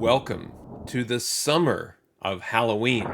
Welcome to the summer of Halloween.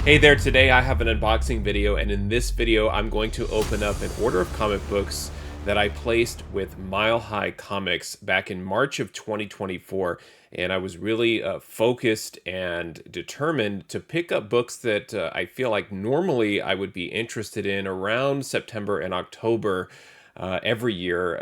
Hey there, today I have an unboxing video, and in this video I'm going to open up an order of comic books that I placed with Mile High Comics back in March of 2024. And I was really focused and determined to pick up books that I feel like normally I would be interested in around September and October every year,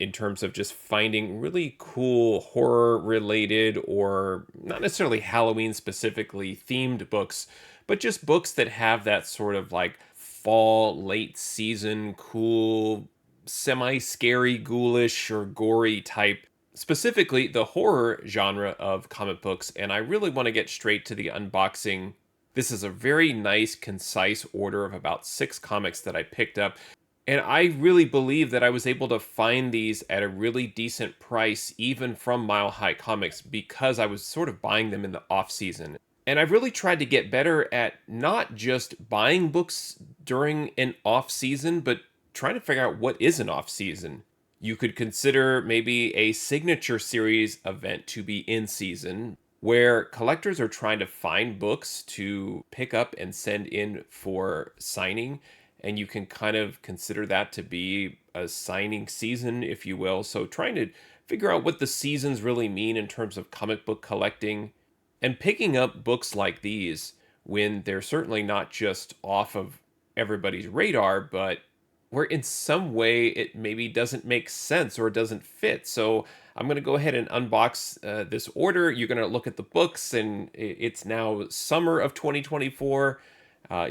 in terms of just finding really cool horror related or not necessarily Halloween specifically themed books, but just books that have that sort of like fall, late season, cool, semi scary, ghoulish, or gory type, specifically the horror genre of comic books. And I really want to get straight to the unboxing. This is a very nice, concise order of about 6 comics that I picked up. And I really believe that I was able to find these at a really decent price, even from Mile High Comics, because I was sort of buying them in the off season. And I've really tried to get better at not just buying books during an off season, but trying to figure out what is an off season. You could consider maybe a signature series event to be in season, where collectors are trying to find books to pick up and send in for signing. And you can kind of consider that to be a signing season, if you will. So trying to figure out what the seasons really mean in terms of comic book collecting and picking up books like these when they're certainly not just off of everybody's radar, but where in some way it maybe doesn't make sense or doesn't fit. So I'm going to go ahead and unbox this order. You're going to look at the books, and it's now summer of 2024.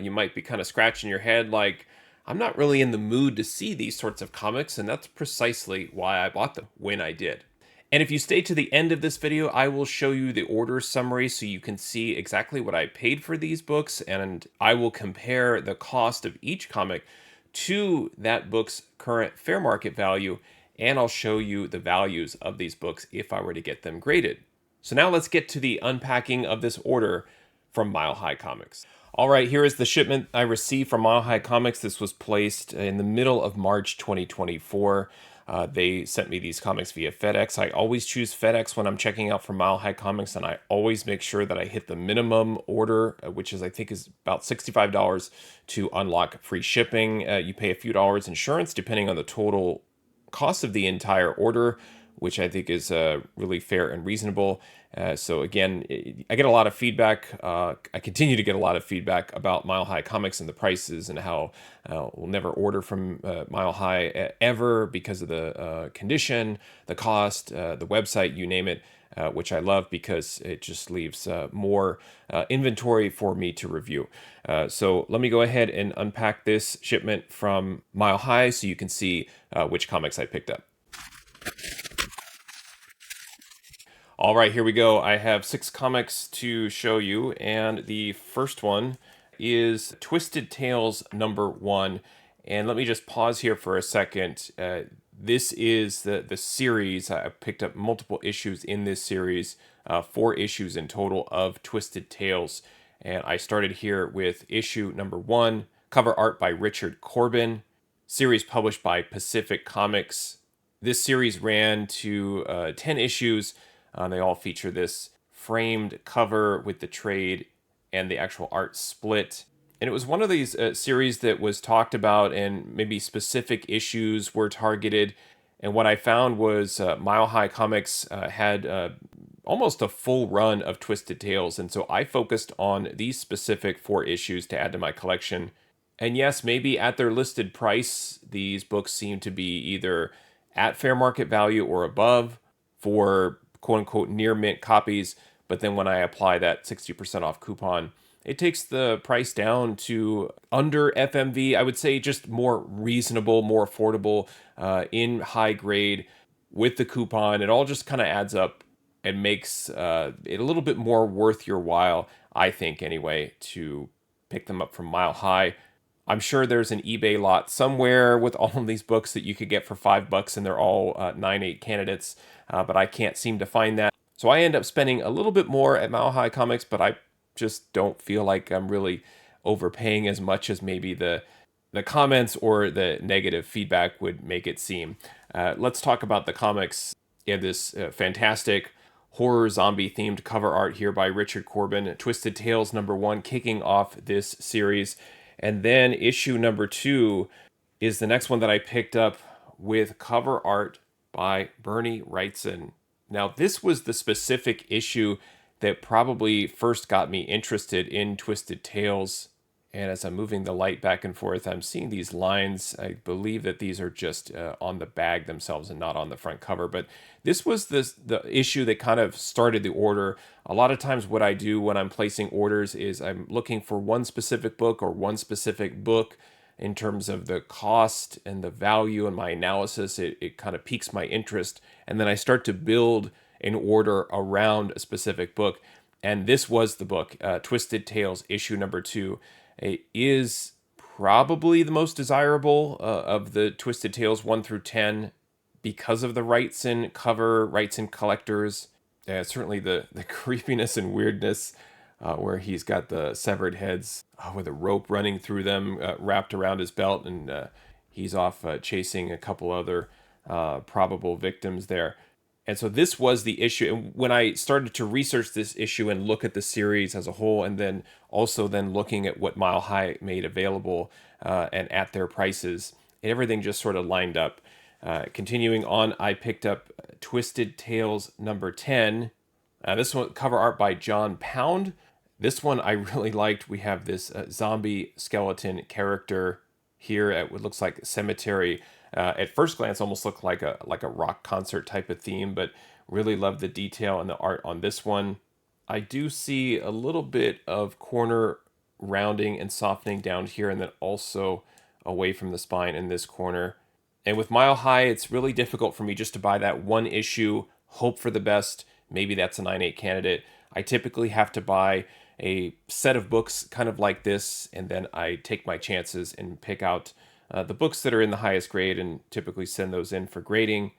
You might be kind of scratching your head like, I'm not really in the mood to see these sorts of comics, and that's precisely why I bought them when I did. And if you stay to the end of this video, I will show you the order summary so you can see exactly what I paid for these books, and I will compare the cost of each comic to that book's current fair market value, and I'll show you the values of these books if I were to get them graded. So now let's get to the unpacking of this order from Mile High Comics. All right, here is the shipment I received from Mile High Comics. This was placed in the middle of March 2024. They sent me these comics via FedEx. I always choose FedEx when I'm checking out from Mile High Comics, and I always make sure that I hit the minimum order, which is I think is about $65 to unlock free shipping. You pay a few dollars insurance depending on the total cost of the entire order, which I think is really fair and reasonable. So again, I get a lot of feedback. I continue to get a lot of feedback about Mile High Comics and the prices, and how we'll never order from Mile High ever because of the condition, the cost, the website, you name it, which I love because it just leaves more inventory for me to review. So let me go ahead and unpack this shipment from Mile High so you can see which comics I picked up. All right, here we go. I have 6 comics to show you, and the first one is Twisted Tales #1. And let me just pause here for a second. This is the series. I picked up multiple issues in this series, 4 issues in total of Twisted Tales. And I started here with issue #1, cover art by Richard Corbin, series published by Pacific Comics. This series ran to 10 issues. They all feature this framed cover with the trade and the actual art split. And it was one of these series that was talked about, and maybe specific issues were targeted. And what I found was Mile High Comics had almost a full run of Twisted Tales. And so I focused on these specific 4 issues to add to my collection. And yes, maybe at their listed price, these books seem to be either at fair market value or above for quote unquote near mint copies. But then when I apply that 60% off coupon, it takes the price down to under FMV. I would say just more reasonable, more affordable, in high grade with the coupon. It all just kind of adds up and makes it a little bit more worth your while, I think anyway, to pick them up from Mile High. I'm sure there's an eBay lot somewhere with all of these books that you could get for $5 and they're all 9/8 candidates, but I can't seem to find that. So I end up spending a little bit more at Mile High Comics, but I just don't feel like I'm really overpaying as much as maybe the comments or the negative feedback would make it seem. Let's talk about the comics. You have this fantastic horror zombie themed cover art here by Richard Corbin, Twisted Tales #1, kicking off this series. And then issue #2 is the next one that I picked up with cover art by Bernie Wrightson. Now, this was the specific issue that probably first got me interested in Twisted Tales. And as I'm moving the light back and forth, I'm seeing these lines. I believe that these are just on the bag themselves and not on the front cover. But this was the issue that kind of started the order. A lot of times what I do when I'm placing orders is I'm looking for one specific book or one specific book in terms of the cost and the value and my analysis. It kind of piques my interest. And then I start to build an order around a specific book. And this was the book, Twisted Tales, issue #2. It is probably the most desirable of the Twisted Tales 1 through 10 because of the Wrightson cover, Wrightson collectors. Certainly the creepiness and weirdness where he's got the severed heads with a rope running through them wrapped around his belt, and he's off chasing a couple other probable victims there. And so this was the issue. And when I started to research this issue and look at the series as a whole, and then also then looking at what Mile High made available and at their prices, everything just sort of lined up. Continuing on, I picked up Twisted Tales #10. This one, cover art by John Pound. This one I really liked. We have this zombie skeleton character here at what looks like a cemetery. At first glance, almost looked like a rock concert type of theme, but really love the detail and the art on this one. I do see a little bit of corner rounding and softening down here, and then also away from the spine in this corner. And with Mile High, it's really difficult for me just to buy that one issue, hope for the best. Maybe that's a 9/8 candidate. I typically have to buy a set of books kind of like this, and then I take my chances and pick out the books that are in the highest grade and typically send those in for grading.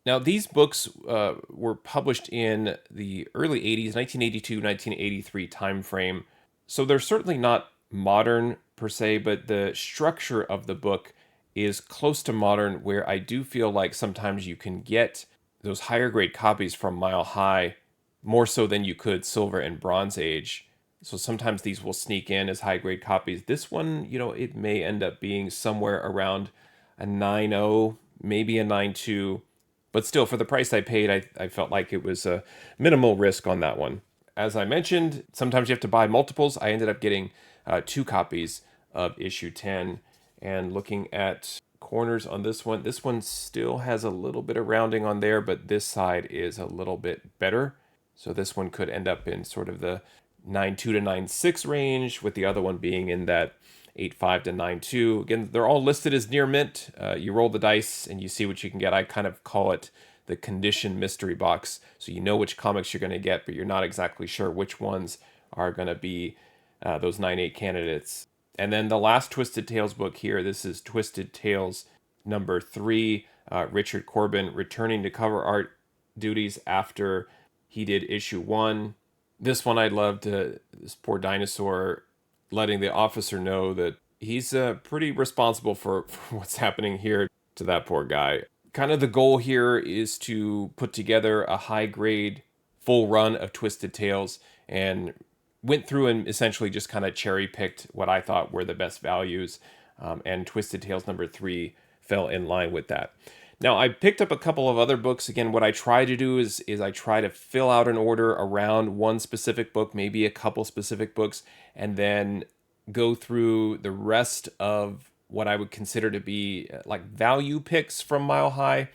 Now, these books were published in the early 80s, 1982, 1983 timeframe. So they're certainly not modern per se, but the structure of the book is close to modern, where I do feel like sometimes you can get those higher grade copies from Mile High more so than you could Silver and Bronze Age. So sometimes these will sneak in as high grade copies. This one, it may end up being somewhere around a 9.0, maybe a 9.2. But still, for the price I paid, I felt like it was a minimal risk on that one. As I mentioned, sometimes you have to buy multiples. I ended up getting 2 copies of issue 10. And looking at corners on this one still has a little bit of rounding on there, but this side is a little bit better. So this one could end up in sort of the 9.2 to 9.6 range, with the other one being in that 8.5 to 9.2. Again, they're all listed as near mint. You roll the dice and you see what you can get. I kind of call it the condition mystery box. So you know which comics you're going to get, but you're not exactly sure which ones are going to be those 9.8 candidates. And then the last Twisted Tales book here, this is Twisted Tales #3. Richard Corbin returning to cover art duties after he did issue 1. This one I loved, this poor dinosaur letting the officer know that he's pretty responsible for what's happening here to that poor guy. Kind of the goal here is to put together a high grade full run of Twisted Tales, and went through and essentially just kind of cherry picked what I thought were the best values, and Twisted Tales #3 fell in line with that. Now, I picked up a couple of other books. Again, what I try to do is I try to fill out an order around one specific book, maybe a couple specific books, and then go through the rest of what I would consider to be like value picks from Mile High.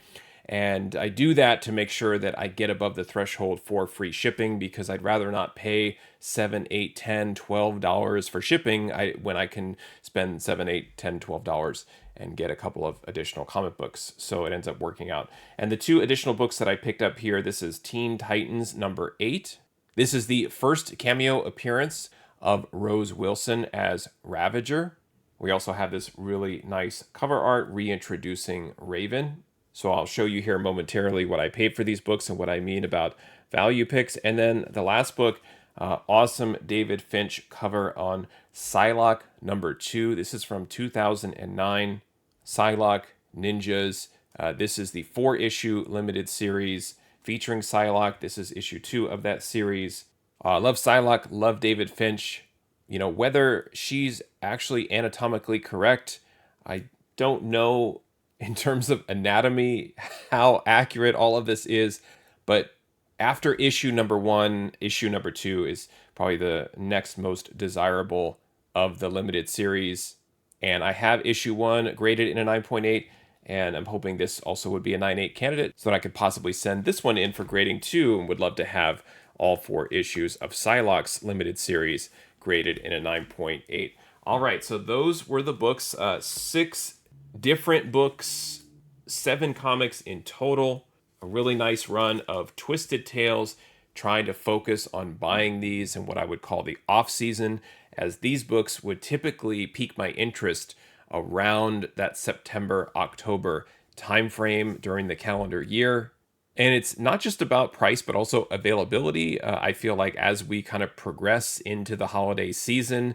And I do that to make sure that I get above the threshold for free shipping, because I'd rather not pay $7, $8, $10, $12 for shipping when I can spend $7, $8, $10, $12 and get a couple of additional comic books. So it ends up working out. And the 2 additional books that I picked up here, this is Teen Titans #8. This is the first cameo appearance of Rose Wilson as Ravager. We also have this really nice cover art reintroducing Raven. So I'll show you here momentarily what I paid for these books and what I mean about value picks. And then the last book, awesome David Finch cover on Psylocke #2. This is from 2009. Psylocke Ninjas. This is the 4-issue limited series featuring Psylocke. This is issue 2 of that series. Love Psylocke, love David Finch. You know, whether she's actually anatomically correct, I don't know in terms of anatomy how accurate all of this is, but after issue #1, issue #2 is probably the next most desirable of the limited series. And I have issue 1 graded in a 9.8, and I'm hoping this also would be a 9.8 candidate so that I could possibly send this one in for grading too, and would love to have all 4 issues of Psylocke's limited series graded in a 9.8. All right, so those were the books, 6 different books, 7 comics in total. A really nice run of Twisted Tales, trying to focus on buying these in what I would call the off season, as these books would typically pique my interest around that September, October timeframe during the calendar year. And it's not just about price, but also availability. I feel like as we kind of progress into the holiday season,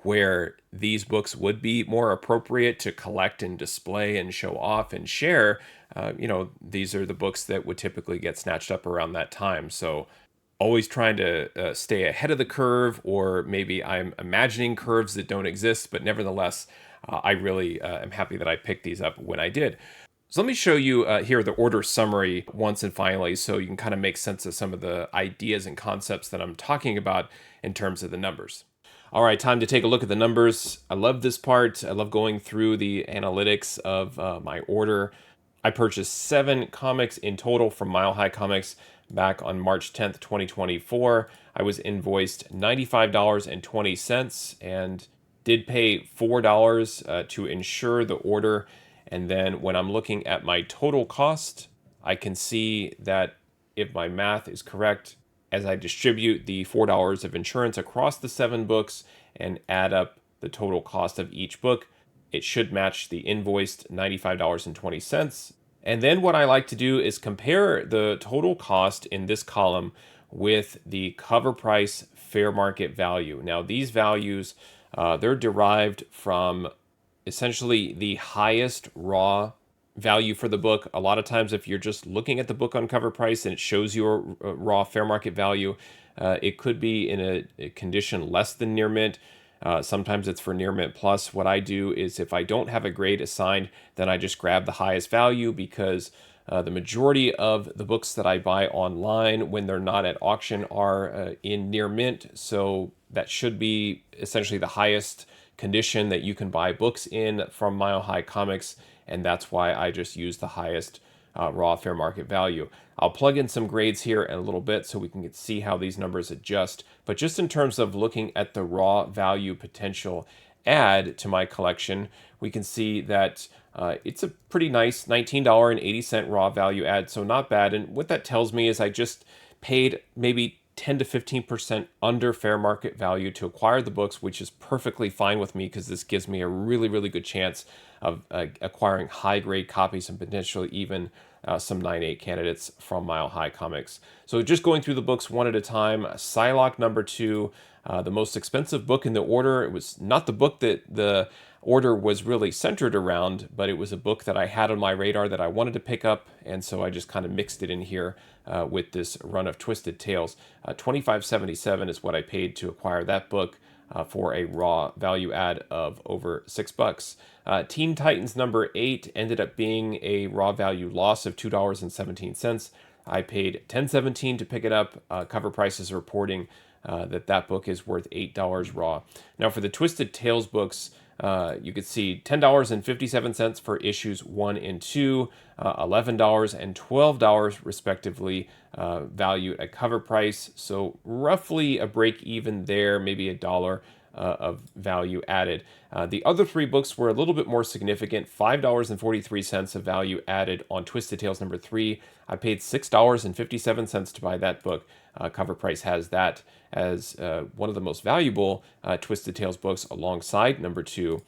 where these books would be more appropriate to collect and display and show off and share, these are the books that would typically get snatched up around that time. So always trying to stay ahead of the curve, or maybe I'm imagining curves that don't exist, but nevertheless, I really am happy that I picked these up when I did. So let me show you here the order summary once and finally, so you can kind of make sense of some of the ideas and concepts that I'm talking about in terms of the numbers. All right, time to take a look at the numbers. I love this part. I love going through the analytics of my order. I purchased 7 comics in total from Mile High Comics back on March 10th, 2024. I was invoiced $95.20 and did pay $4 to ensure the order. And then when I'm looking at my total cost, I can see that if my math is correct, as I distribute the $4 of insurance across the 7 books and add up the total cost of each book, it should match the invoiced $95.20. And then what I like to do is compare the total cost in this column with the cover price fair market value. Now, these values, they're derived from essentially the highest raw value for the book. A lot of times, if you're just looking at the book on cover price and it shows your raw fair market value, it could be in a condition less than near mint. Sometimes it's for near mint plus. What I do is if I don't have a grade assigned, then I just grab the highest value, because the majority of the books that I buy online when they're not at auction are in near mint. So that should be essentially the highest condition that you can buy books in from Mile High Comics, and that's why I just use the highest raw fair market value. I'll plug in some grades here in a little bit so we can see how these numbers adjust, but just in terms of looking at the raw value potential add to my collection, we can see that it's a pretty nice $19.80 raw value add, so not bad. And what that tells me is I just paid maybe 10 to 15% under fair market value to acquire the books, which is perfectly fine with me, because this gives me a really, really good chance of acquiring high-grade copies and potentially even some 9.8 candidates from Mile High Comics. So just going through the books one at a time, Psylocke #2, the most expensive book in the order. It was not the book that the order was really centered around, but it was a book that I had on my radar that I wanted to pick up, and so I just kind of mixed it in here with this run of Twisted Tales. $25.77 is what I paid to acquire that book for a raw value add of over $6. Teen Titans #8 ended up being a raw value loss of $2.17. I paid $10.17 to pick it up. Cover Prices are reporting that book is worth $8 raw. Now for the Twisted Tales books, you could see $10.57 for issues 1 and 2, $11 and $12 respectively, valued at cover price. So roughly a break even there, maybe $1 of value added. The other 3 books were a little bit more significant. $5.43 of value added on Twisted Tales #3. I paid $6.57 to buy that book. Cover Price has that as one of the most valuable Twisted Tales books alongside #2.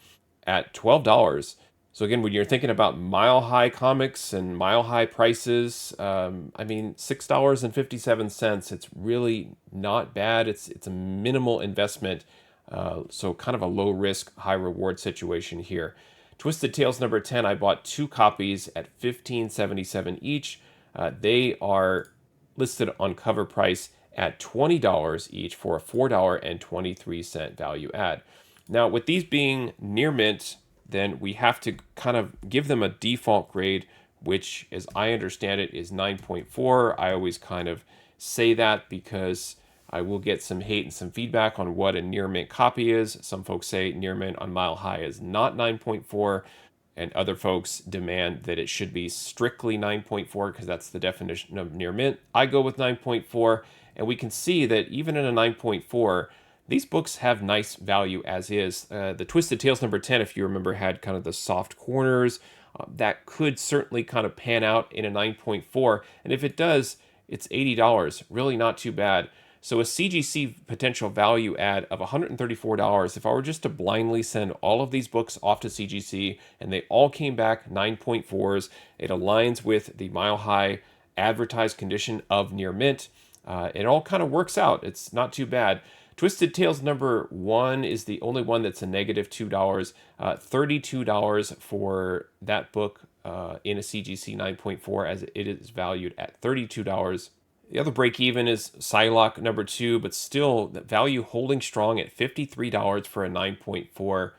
at $12. So again, when you're thinking about Mile High Comics and Mile High prices, I mean, $6.57. It's really not bad. It's a minimal investment, so kind of a low risk, high reward situation here. Twisted Tales number 10, I bought 2 copies at $15.77 each. They are listed on cover price at $20 each for a $4.23 value add. Now, with these being near mint, then we have to kind of give them a default grade, which, as I understand it, is 9.4. I always kind of say that because I will get some hate and some feedback on what a near mint copy is. Some folks say near mint on Mile High is not 9.4, and other folks demand that it should be strictly 9.4 because that's the definition of near mint. I go with 9.4, and we can see that even in a 9.4, these books have nice value as is. The Twisted Tales number 10, if you remember, had kind of the soft corners. That could certainly kind of pan out in a 9.4. And if it does, it's $80. Really not too bad. So a CGC potential value add of $134, if I were just to blindly send all of these books off to CGC and they all came back 9.4s, it aligns with the Mile High advertised condition of near mint. It all kind of works out. It's not too bad. Twisted Tales number 1 is the only one that's a negative $2. $32 for that book in a CGC 9.4, as it is valued at $32. The other break even is Psylocke number 2, but still the value holding strong at $53 for a 9.4.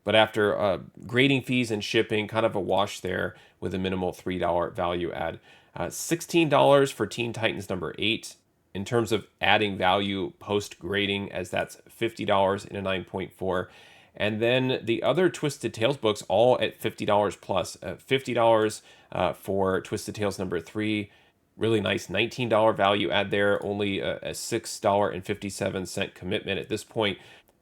But after grading fees and shipping, kind of a wash there with a minimal $3 value add. $16 for Teen Titans number 8. In terms of adding value post grading, as that's $50 in a 9.4. And then the other Twisted Tales books all at $50 plus. $50 for Twisted Tales number 3. Really nice $19 value add there, only a $6.57 commitment at this point.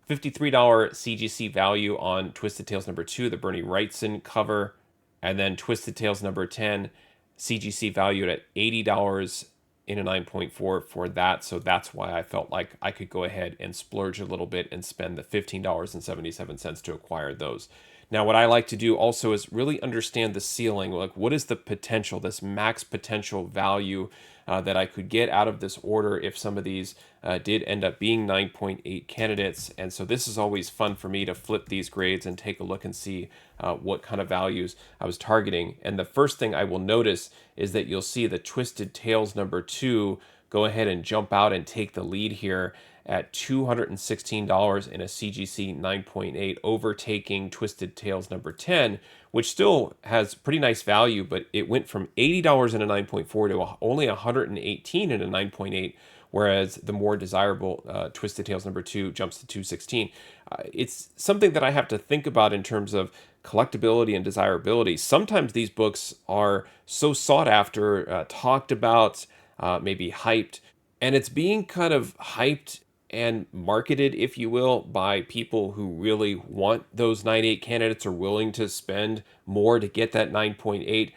$53 CGC value on Twisted Tales number 2, the Bernie Wrightson cover. And then Twisted Tales number 10, CGC valued at $80 in a 9.4 for that. So that's why I felt like I could go ahead and splurge a little bit and spend the $15.77 to acquire those. Now, what I like to do also is really understand the ceiling. Like, what is the potential, this max potential value that I could get out of this order if some of these did end up being 9.8 candidates? And so this is always fun for me to flip these grades and take a look and see what kind of values I was targeting. And the first thing I will notice is that you'll see the Twisted Tales number 2 go ahead and jump out and take the lead here at $216 in a CGC 9.8, overtaking Twisted Tales number 10, which still has pretty nice value, but it went from $80 in a 9.4 to only $118 in a 9.8, whereas the more desirable Twisted Tales number 2 jumps to $216. It's something that I have to think about in terms of collectability and desirability. Sometimes these books are so sought after, talked about, maybe hyped, and it's being kind of hyped and marketed, if you will, by people who really want those 9.8 candidates, are willing to spend more to get that 9.8.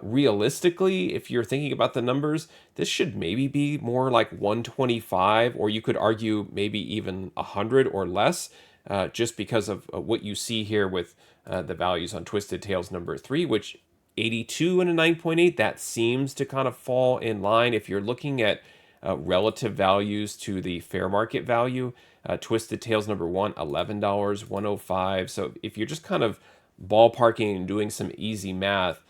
Realistically, if you're thinking about the numbers, this should maybe be more like 125, or you could argue maybe even 100 or less, just because of what you see here with the values on Twisted Tales number 3, which 82 and a 9.8, that seems to kind of fall in line. If you're looking at relative values to the fair market value, Twisted Tales number 1, $11, 105. So if you're just kind of ballparking and doing some easy math,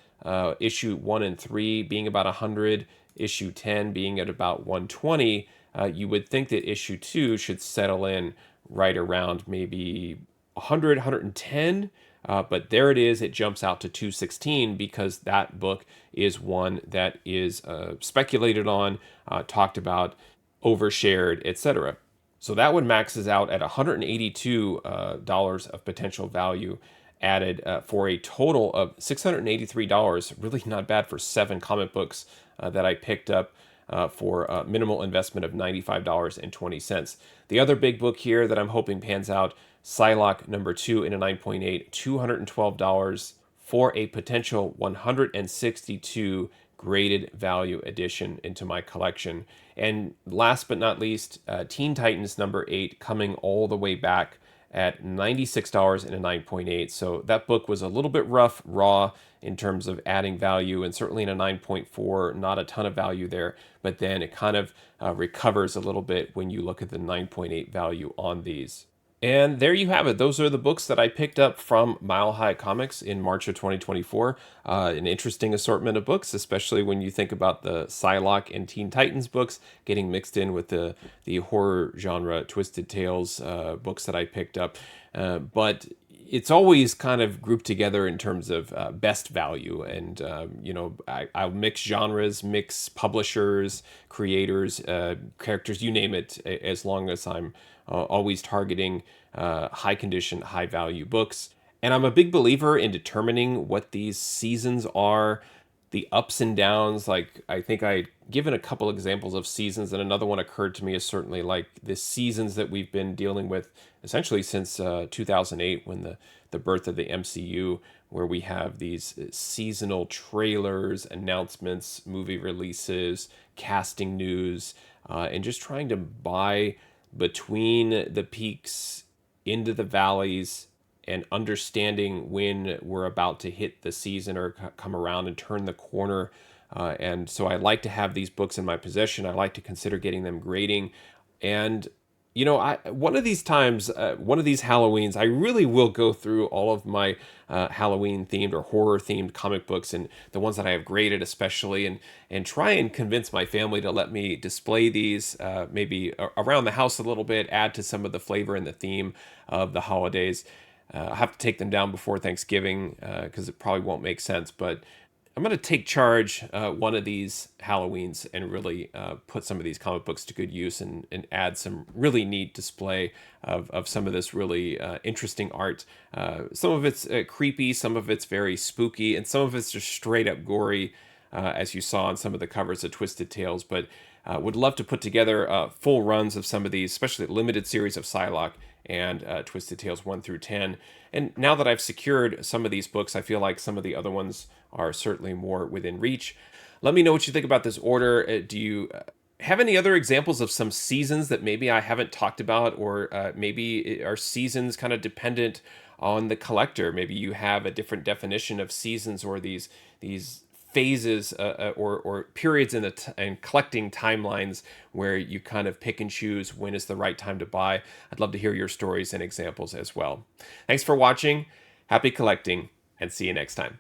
issue 1 and 3 being about 100, issue 10 being at about 120, you would think that issue 2 should settle in right around maybe 100, 110. But there it is. It jumps out to 216 because that book is one that is speculated on, talked about, overshared, etc. So that one maxes out at $182 of potential value added for a total of $683. Really not bad for 7 comic books that I picked up for a minimal investment of $95.20. The other big book here that I'm hoping pans out, Psylocke number 2 in a 9.8, $212 for a potential 162 graded value addition into my collection. And last but not least, Teen Titans number 8 coming all the way back at $96 and a 9.8. So that book was a little bit rough, raw in terms of adding value, and certainly in a 9.4, not a ton of value there. But then it kind of recovers a little bit when you look at the 9.8 value on these. And there you have it. Those are the books that I picked up from Mile High Comics in March of 2024. An interesting assortment of books, especially when you think about the Psylocke and Teen Titans books getting mixed in with the horror genre Twisted Tales books that I picked up. But it's always kind of grouped together in terms of best value. And, I'll mix genres, mix publishers, creators, characters, you name it, as long as I'm always targeting high condition, high value books. And I'm a big believer in determining what these seasons are, the ups and downs. Like, I think I given a couple examples of seasons, and another one occurred to me is certainly like the seasons that we've been dealing with essentially since 2008, when the birth of the MCU, where we have these seasonal trailers, announcements, movie releases, casting news, and just trying to buy between the peaks into the valleys and understanding when we're about to hit the season or come around and turn the corner. And so I like to have these books in my possession. I like to consider getting them grading. And, one of these times, one of these Halloweens, I really will go through all of my Halloween themed or horror themed comic books, and the ones that I have graded especially, and try and convince my family to let me display these maybe around the house a little bit, add to some of the flavor and the theme of the holidays. I'll have to take them down before Thanksgiving because it probably won't make sense, but I'm going to take charge one of these Halloweens and really put some of these comic books to good use, and add some really neat display of some of this really interesting art. Some of it's creepy, some of it's very spooky, and some of it's just straight up gory, as you saw on some of the covers of Twisted Tales. But would love to put together full runs of some of these, especially the limited series of Psylocke and Twisted Tales 1 through 10. And now that I've secured some of these books, I feel like some of the other ones are certainly more within reach. Let me know what you think about this order. Do you have any other examples of some seasons that maybe I haven't talked about, or maybe are seasons kind of dependent on the collector? Maybe you have a different definition of seasons, or these phases or periods in and collecting timelines where you kind of pick and choose when is the right time to buy. I'd love to hear your stories and examples as well. Thanks for watching. Happy collecting, and see you next time.